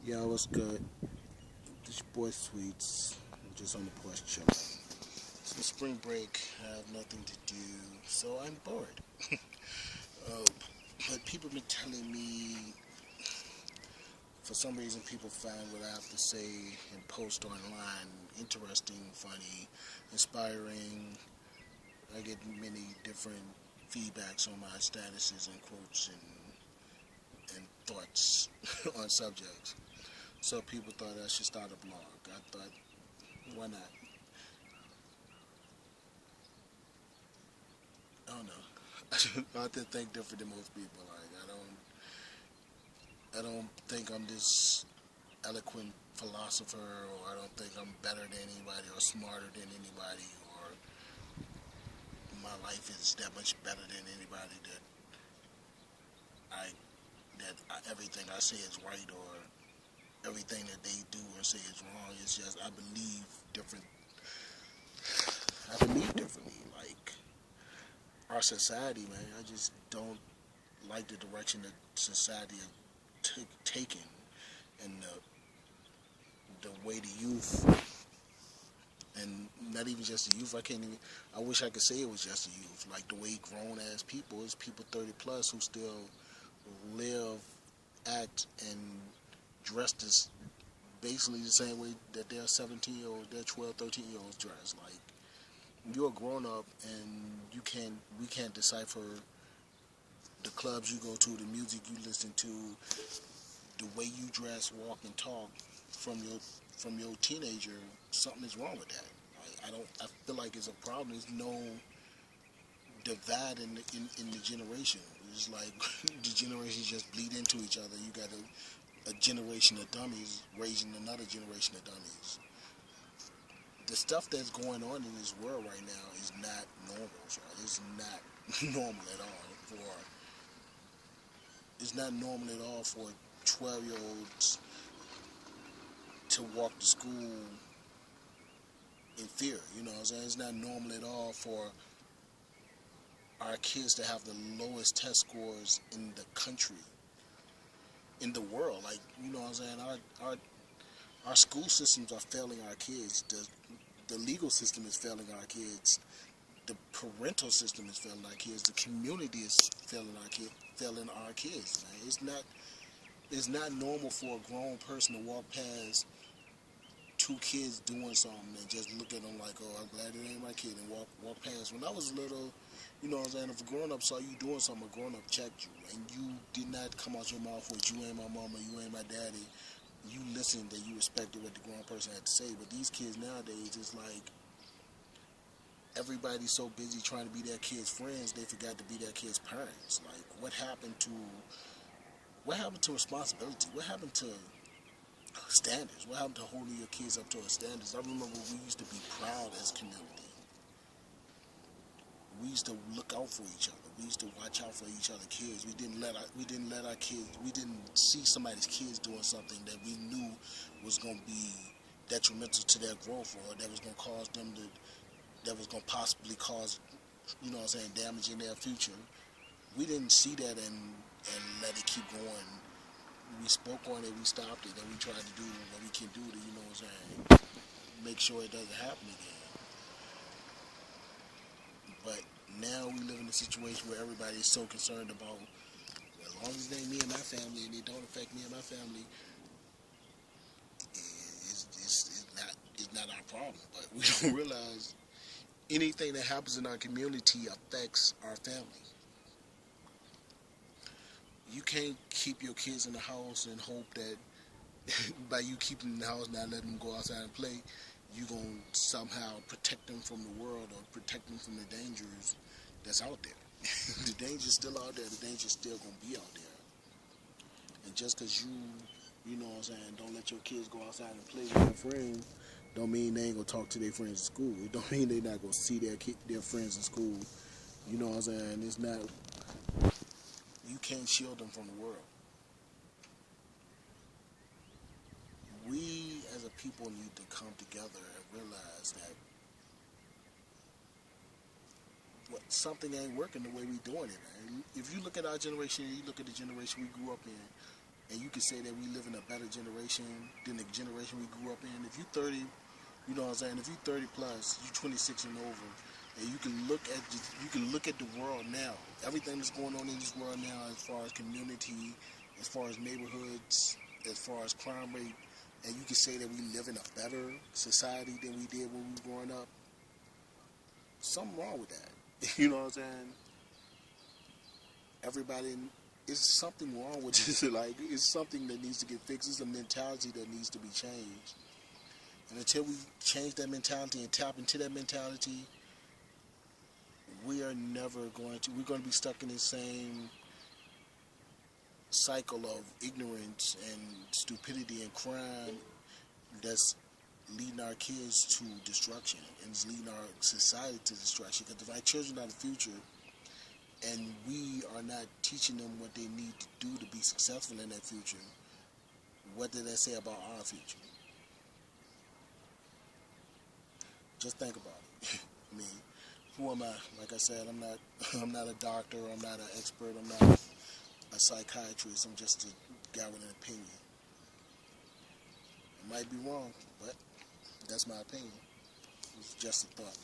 Yeah, what's good? This your boy Sweets. I'm just on the porch chilling. It's the spring break. I have nothing to do, so I'm bored. Uh, but people been telling me, for some reason, people find what I have to say and post online interesting, funny, inspiring. I get many different feedbacks on my statuses and quotes and thoughts on subjects. So people thought I should start a blog. I thought, why not? I don't know. I have to think different than most people. Like I don't think I'm this eloquent philosopher, or I don't think I'm better than anybody or smarter than anybody, or my life is that much better than anybody I everything I say is right, or everything that they do or say is wrong. It's just different. I believe differently. Like our society, man. I just don't like the direction that society is taking, and the way the youth, and not even just the youth. I can't even. I wish I could say it was just the youth. Like the way grown ass people is people 30 plus who still live, act, and dress this basically the same way that their 17-year-olds, their 12, 13-year-olds dress. Like you're a grown up, and we can't decipher the clubs you go to, the music you listen to, the way you dress, walk, and talk from your teenager. Something is wrong with that. I don't. I feel like it's a problem. There's no divide in the generation. It's like the generations just bleed into each other. You got a generation of dummies raising another generation of dummies. The stuff that's going on in this world right now is not normal. Right? It's not normal at all. It's not normal at all for 12-year-olds to walk to school in fear. You know what I'm saying? It's not normal at all for our kids to have the lowest test scores in the country, in the world. Like, you know what I'm saying? Our school systems are failing our kids. The legal system is failing our kids. The parental system is failing our kids. The community is failing our kids. Man. It's not normal for a grown person to walk past two kids doing something and just look at them like, oh, I'm glad it ain't my kid, and walk past. When I was little, you know what I'm saying, if a grown up saw you doing something, a grown up checked you, and you did not come out your mouth with, you ain't my mama, you ain't my daddy. You listened and you respected what the grown person had to say. But these kids nowadays, it's like everybody's so busy trying to be their kids' friends, they forgot to be their kids' parents. Like, what happened to responsibility? What happened to standards? What happened to holding your kids up to a standards? I remember we used to be proud as a community. We used to look out for each other. We used to watch out for each other's kids. We didn't let our kids. We didn't see somebody's kids doing something that we knew was going to be detrimental to their growth, or that was going to cause them to. That was going to possibly cause, you know what I'm saying, damage in their future. We didn't see that and let it keep going. We spoke on it. We stopped it, and we tried to do what we can do to, you know what I'm saying, make sure it doesn't happen again. But now we live in a situation where everybody is so concerned about, as long as it ain't me and my family and it don't affect me and my family, it's not our problem. But we don't realize anything that happens in our community affects our family. You can't keep your kids in the house and hope that by you keeping them in the house, not letting them go outside and play, you're going to somehow protect them from the world or protect them from the dangers that's out there. The danger's still out there. The danger's still going to be out there. And just because you know what I'm saying, don't let your kids go outside and play with their friends, don't mean they ain't going to talk to their friends in school. It don't mean they not going to see their friends in school. You know what I'm saying? It's not, you can't shield them from the world. We as a people need to come together and realize that something ain't working the way we doing it. Man. If you look at our generation and you look at the generation we grew up in, and you could say that we live in a better generation than the generation we grew up in. If you're 30, you know what I'm saying? If you're 30 plus, you're 26 and over, and you can look at the world now. Everything that's going on in this world now, as far as community, as far as neighborhoods, as far as crime rate, and you can say that we live in a better society than we did when we were growing up. Something wrong with that. You know what I'm saying? Everybody, it's something wrong with this. Like, it's something that needs to get fixed. It's a mentality that needs to be changed. And until we change that mentality and tap into that mentality, we are never going to. We're going to be stuck in the same cycle of ignorance and stupidity and crime that's leading our kids to destruction and is leading our society to destruction. Because if our children are the future, and we are not teaching them what they need to do to be successful in that future, what did that say about our future? Just think about it. I mean, who am I? Like I said, I'm not I'm not a doctor, I'm not an expert, I'm not a psychiatrist, I'm just a guy with an opinion. It might be wrong, but that's my opinion. It's just a thought.